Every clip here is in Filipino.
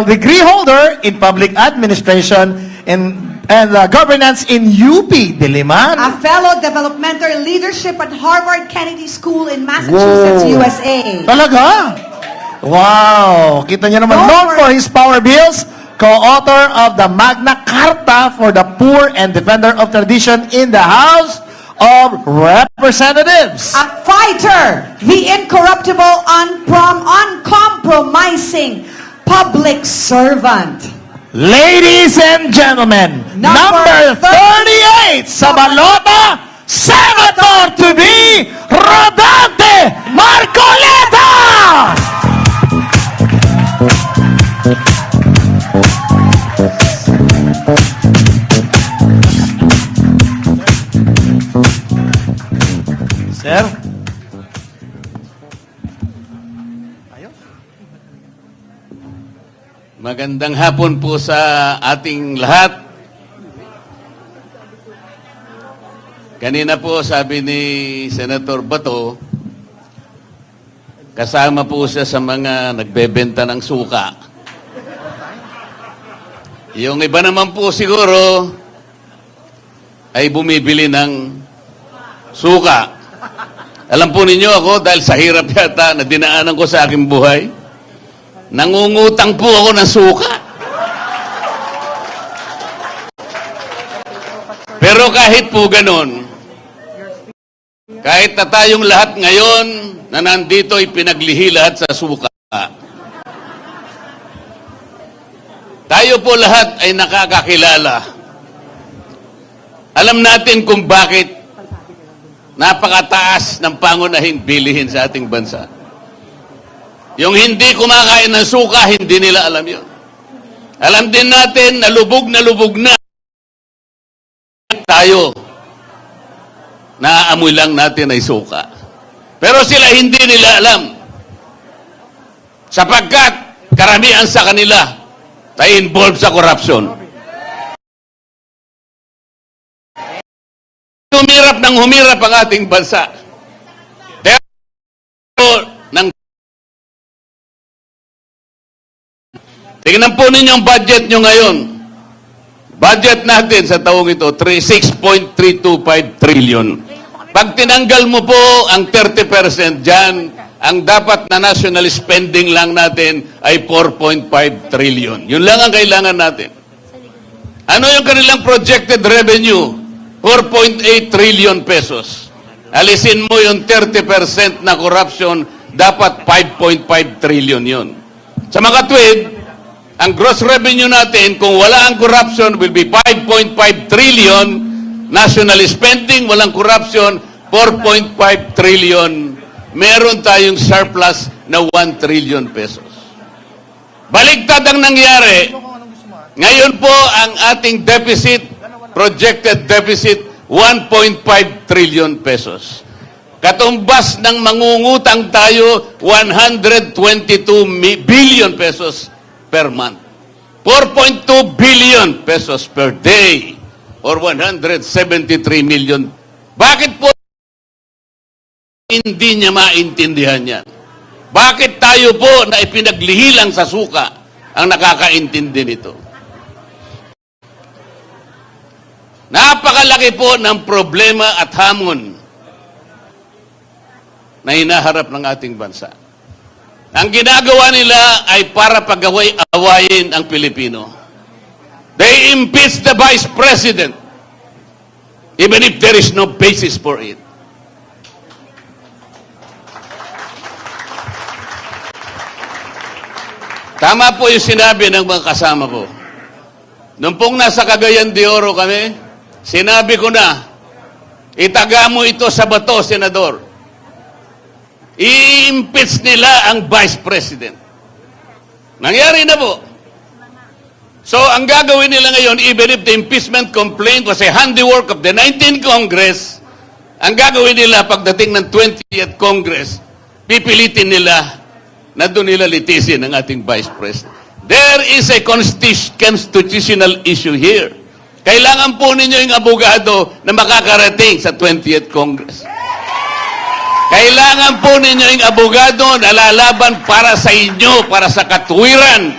Bachelor degree holder in public administration and governance in UP Diliman. A fellow developmental leadership at Harvard Kennedy School in Massachusetts, Whoa. USA. Talaga? Wow! Kita niyo naman, known for his power bills, co-author of the Magna Carta for the Poor and defender of tradition in the House of Representatives. A fighter, the incorruptible, uncompromising public servant. Ladies and gentlemen, number 38 sa balota, Senator to be Rodante Marcoleta! Sir? Magandang hapon po sa ating lahat. Kanina po sabi ni Senator Bato, kasama po siya sa mga nagbebenta ng suka. Yung iba naman po siguro ay bumibili ng suka. Alam po ninyo ako, dahil sa hirap yata na dinaanan ko sa aking buhay, nangungutang po ako ng suka. Pero kahit po ganun, kahit na tayong lahat ngayon na nandito ay pinaglihi lahat sa suka, tayo po lahat ay nakakakilala. Alam natin kung bakit napakataas ng pangunahing bilihin sa ating bansa. Yung hindi kumakain ng suka, hindi nila alam yun. Alam din natin na lubog na tayo. Naaamoy lang natin ay suka. Pero sila hindi nila alam. Sapagkat karamihan sa kanila ay involved sa corruption. Humirap ng humirap ang ating bansa. Tingnan po ninyo ang budget nyo ngayon. Budget natin sa taong ito, 6.325 trillion. Pag tinanggal mo po ang 30% dyan, ang dapat na national spending lang natin ay 4.5 trillion. Yun lang ang kailangan natin. Ano yung kanilang projected revenue? 4.8 trillion pesos. Alisin mo yung 30% na corruption, dapat 5.5 trillion yun. Sa mga tweet, ang gross revenue natin, kung wala ang corruption, will be 5.5 trillion. National spending, walang corruption, 4.5 trillion. Meron tayong surplus na 1 trillion pesos. Baligtad ang nangyari. Ngayon po, ang ating deficit, projected deficit, 1.5 trillion pesos. Katumbas ng mangungutang tayo, 122 billion pesos per month. 4.2 billion pesos per day or 173 million. Bakit po hindi niya maintindihan yan? Bakit tayo po na ipinaglihi lang sa suka ang nakakaintindi nito? Napakalaki po ng problema at hamon na hinaharap ng ating bansa. Ang ginagawa nila ay para pag-awayin ang Pilipino. They impeach the Vice President even if there is no basis for it. Tama po yung sinabi ng mga kasama ko. Nung pong nasa Cagayan de Oro kami, sinabi ko na, itaga mo ito sa bato, Senador. I-impeach nila ang Vice President. Nangyari na po. So, ang gagawin nila ngayon, even if the impeachment complaint was a handiwork of the 19th Congress, ang gagawin nila pagdating ng 20th Congress, pipilitin nila na doon nila litisin ang ating Vice President. There is a constitutional issue here. Kailangan po ninyo yung abogado na makakarating sa 20th Congress. Kailangan po ninyo yung abogado na lalaban para sa inyo, para sa katuwiran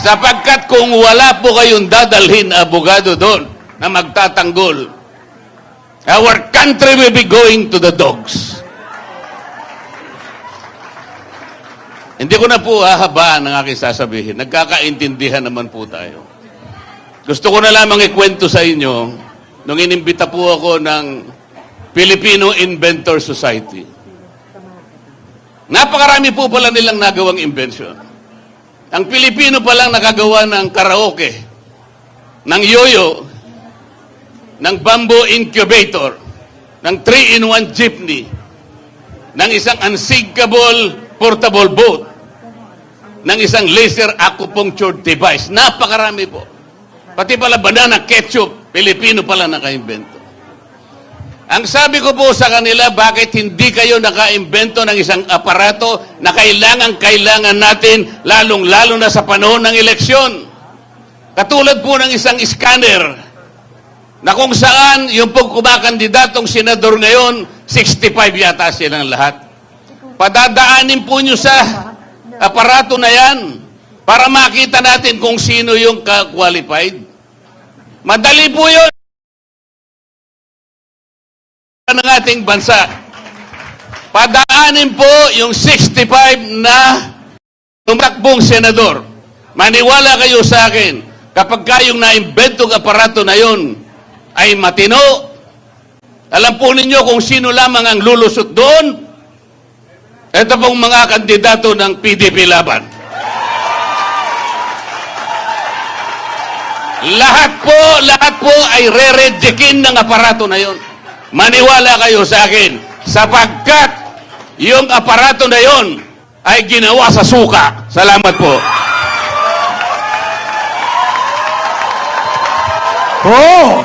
Sapagkat kung wala po kayong dadalhin na abogado doon na magtatanggol, our country will be going to the dogs. Hindi ko na po hahabaan ang aking sasabihin. Nagkakaintindihan naman po tayo. Gusto ko na lamang ikwento sa inyo nung inimbita po ako ng Filipino Inventor Society. Napakarami po pala nilang nagawang invention. Ang Pilipino pa lang nakagawa ng karaoke, ng yoyo, ng bamboo incubator, ng 3-in-1 jeepney, ng isang unsinkable portable boat, ng isang laser acupuncture device. Napakarami po. Pati pala banana ketchup, Pilipino pala naka-invento. Ang sabi ko po sa kanila, bakit hindi kayo naka-invento ng isang aparato na kailangan natin, lalong-lalo na sa panahon ng eleksyon? Katulad po ng isang scanner, na kung saan yung pong kumakandidatong senador ngayon, 65 yata silang lahat. Padadaanin po nyo sa aparato na yan para makita natin kung sino yung qualified. Madali po yun ng ating bansa. Padaanin po yung 65 na tumakbong senador. Maniwala kayo sa akin, kapag kayong naimbentong aparato na yun ay matino, alam po ninyo kung sino lamang ang lulusot doon? Ito pong mga kandidato ng PDP laban. Lahat po ay re-rejectin ng aparato na yun. Maniwala kayo sa akin, sapagkat yung aparato na yon ay ginawa sa suka. Salamat po. Oh!